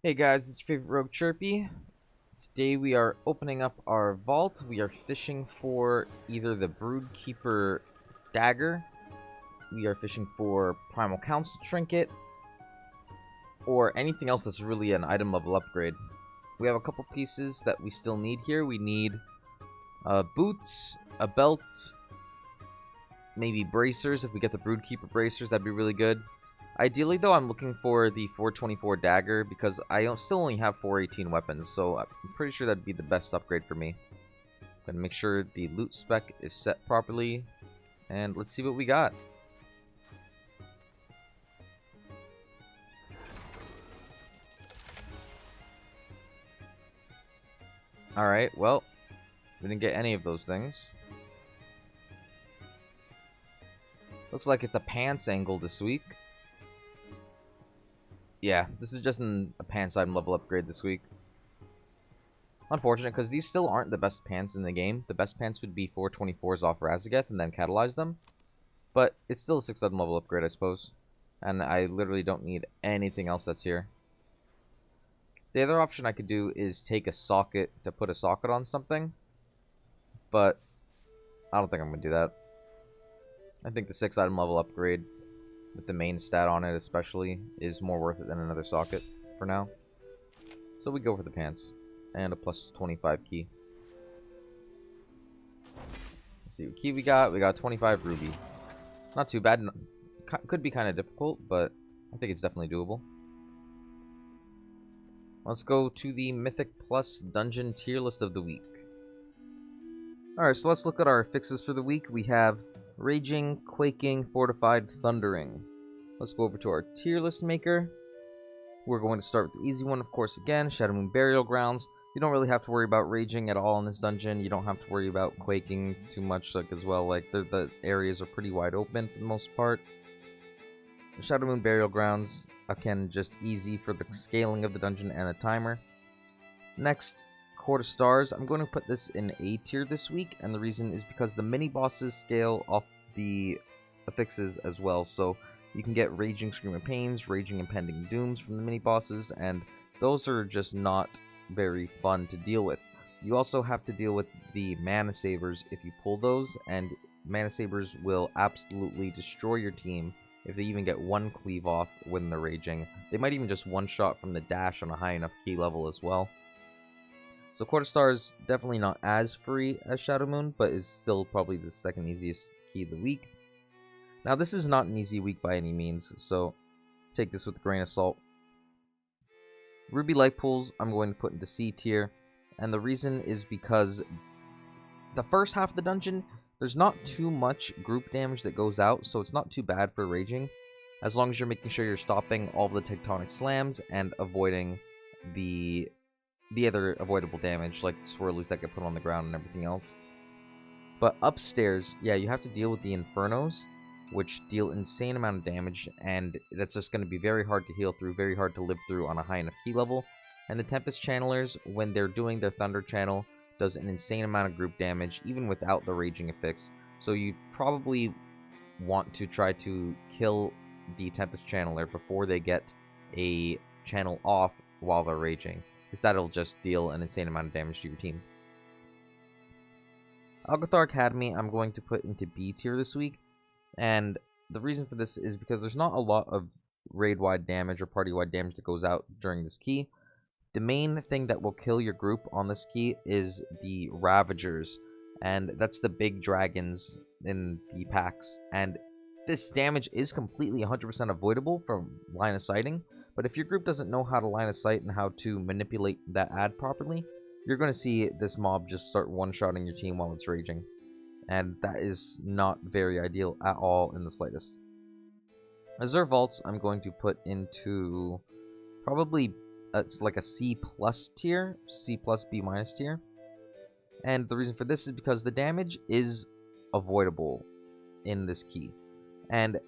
Hey guys, it's your favorite Rogue Chirpy. Today we are opening up our vault. We are fishing for either the Broodkeeper Dagger, we are fishing for Primal Council Trinket, or anything else that's really an item level upgrade. We have a couple pieces that we still need here. We need boots, a belt, maybe bracers. If we get the Broodkeeper bracers, that'd be really good. Ideally, though, I'm looking for the 424 dagger because I still only have 418 weapons, so I'm pretty sure that'd be the best upgrade for me. Gonna make sure the loot spec is set properly, and let's see what we got. Alright, well, we didn't get any of those things. Looks like it's a pants angle this week. Yeah, this is just a pants item level upgrade this week. Unfortunate, because these still aren't the best pants in the game. The best pants would be 424s off Razageth and then catalyze them. But it's still a 6 item level upgrade, I suppose. And I literally don't need anything else that's here. The other option I could do is take a socket to put a socket on something. But I don't think I'm going to do that. I think the 6 item level upgrade with the main stat on it especially is more worth it than another socket for now. So we go for the pants. And a plus 25 key. Let's see what key we got. We got 25 ruby. Not too bad. Could be kind of difficult, but I think it's definitely doable. Let's go to the Mythic Plus Dungeon tier list of the week. Alright, so let's look at our fixes for the week. We have Raging, Quaking, Fortified, Thundering. Let's go over to our tier list maker. We're going to start with the easy one, of course, again, Shadowmoon Burial Grounds. You don't really have to worry about Raging at all in this dungeon. You don't have to worry about Quaking too much as well. The areas are pretty wide open for the most part. Shadowmoon Burial Grounds, again, just easy for the scaling of the dungeon and the timer. Next, Court of Stars. I'm going to put this in A tier this week, and the reason is because the mini bosses scale off the affixes as well. So you can get Raging Scream of Pains, Raging Impending Dooms from the mini bosses, and those are just not very fun to deal with. You also have to deal with the Mana Sabers if you pull those, and Mana Sabers will absolutely destroy your team if they even get one cleave off when they're raging. They might even just one-shot from the dash on a high enough key level as well. So Court of Stars definitely not as free as Shadowmoon, but is still probably the second easiest key of the week. Now this is not an easy week by any means, so take this with a grain of salt. Ruby Light Pools I'm going to put into C tier, and the reason is because the first half of the dungeon, there's not too much group damage that goes out, so it's not too bad for raging, as long as you're making sure you're stopping all the tectonic slams and avoiding the other avoidable damage, like the swirlies that get put on the ground and everything else. But upstairs, yeah, you have to deal with the Infernos, which deal insane amount of damage, and that's just going to be very hard to heal through, very hard to live through on a high enough key level. And the Tempest Channelers, when they're doing their Thunder Channel, does an insane amount of group damage, even without the Raging affix. So you probably want to try to kill the Tempest Channeler before they get a channel off while they're raging, because that'll just deal an insane amount of damage to your team. Algothar Academy I'm going to put into B tier this week, and the reason for this is because there's not a lot of raid-wide damage or party-wide damage that goes out during this key. The main thing that will kill your group on this key is the Ravagers, and that's the big dragons in the packs. And this damage is completely 100% avoidable from line of sighting, but if your group doesn't know how to line of sight and how to manipulate that ad properly, you're going to see this mob just start one-shotting your team while it's raging. And that is not very ideal at all in the slightest. Azure Vaults I'm going to put into probably it's like a C plus tier, C plus B minus tier. And the reason for this is because the damage is avoidable in this key. And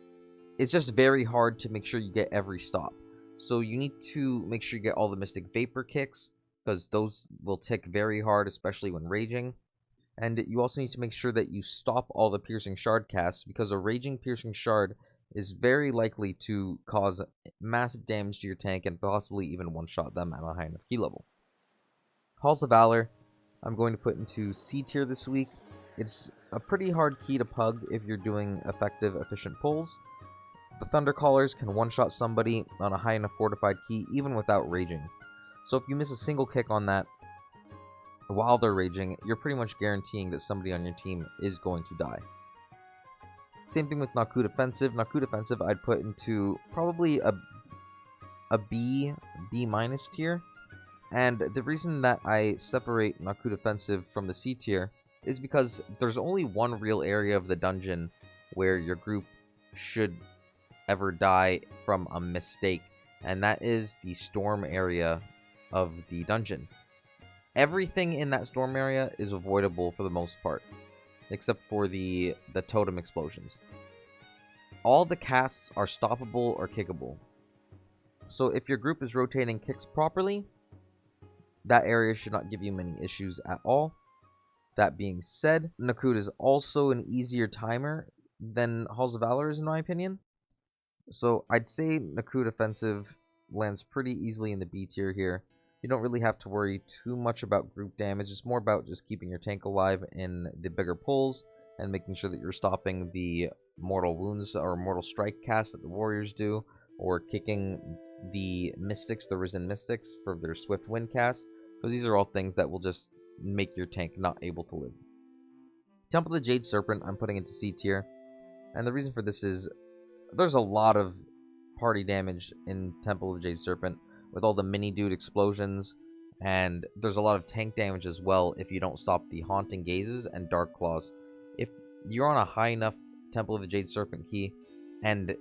it's just very hard to make sure you get every stop. So you need to make sure you get all the Mystic Vapor kicks, because those will tick very hard, especially when raging. And you also need to make sure that you stop all the Piercing Shard casts, because a Raging Piercing Shard is very likely to cause massive damage to your tank and possibly even one-shot them at a high enough key level. Halls of Valor, I'm going to put into C tier this week. It's a pretty hard key to pug if you're doing effective, efficient pulls. The Thundercallers can one-shot somebody on a high enough fortified key even without raging. So if you miss a single kick on that while they're raging, you're pretty much guaranteeing that somebody on your team is going to die. Same thing with Naku Defensive. Naku Defensive I'd put into probably a B minus tier. And the reason that I separate Naku Defensive from the C tier is because there's only one real area of the dungeon where your group should ever die from a mistake, and that is the storm area of the dungeon. Everything in that storm area is avoidable for the most part, except for the totem explosions. All the casts are stoppable or kickable. So if your group is rotating kicks properly, that area should not give you many issues at all. That being said, Nakud is also an easier timer than Halls of Valor is, in my opinion. So I'd say Nakud Offensive lands pretty easily in the B tier here. You don't really have to worry too much about group damage. It's more about just keeping your tank alive in the bigger pulls and making sure that you're stopping the Mortal Wounds or Mortal Strike cast that the warriors do, or kicking the Mystics, the Risen Mystics, for their Swift Wind cast, because these are all things that will just make your tank not able to live. Temple of the Jade Serpent I'm putting into C tier, and the reason for this is there's a lot of party damage in Temple of the Jade Serpent with all the mini dude explosions, and there's a lot of tank damage as well if you don't stop the Haunting Gazes and Dark Claws. If you're on a high enough Temple of the Jade Serpent key and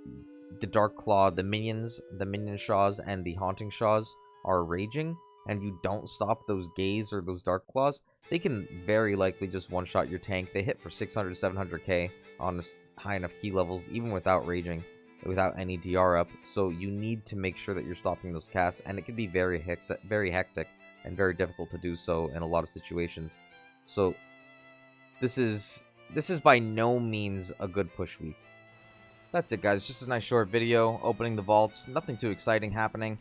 the Dark Claw, the minion Shaws and the Haunting Shaws are raging, and you don't stop those Gaze or those Dark Claws, they can very likely just one-shot your tank. They hit for 600 to 700k on high enough key levels, even without raging, without any DR up. So you need to make sure that you're stopping those casts, and it can be very hectic and very difficult to do so in a lot of situations. So this is by no means a good push week. That's it, guys. Just a nice short video opening the vaults. Nothing too exciting happening.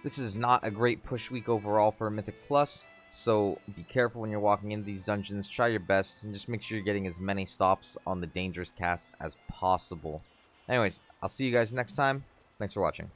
This is not a great push week overall for Mythic Plus, so be careful when you're walking into these dungeons. Try your best and just make sure you're getting as many stops on the dangerous casts as possible. Anyways, I'll see you guys next time. Thanks for watching.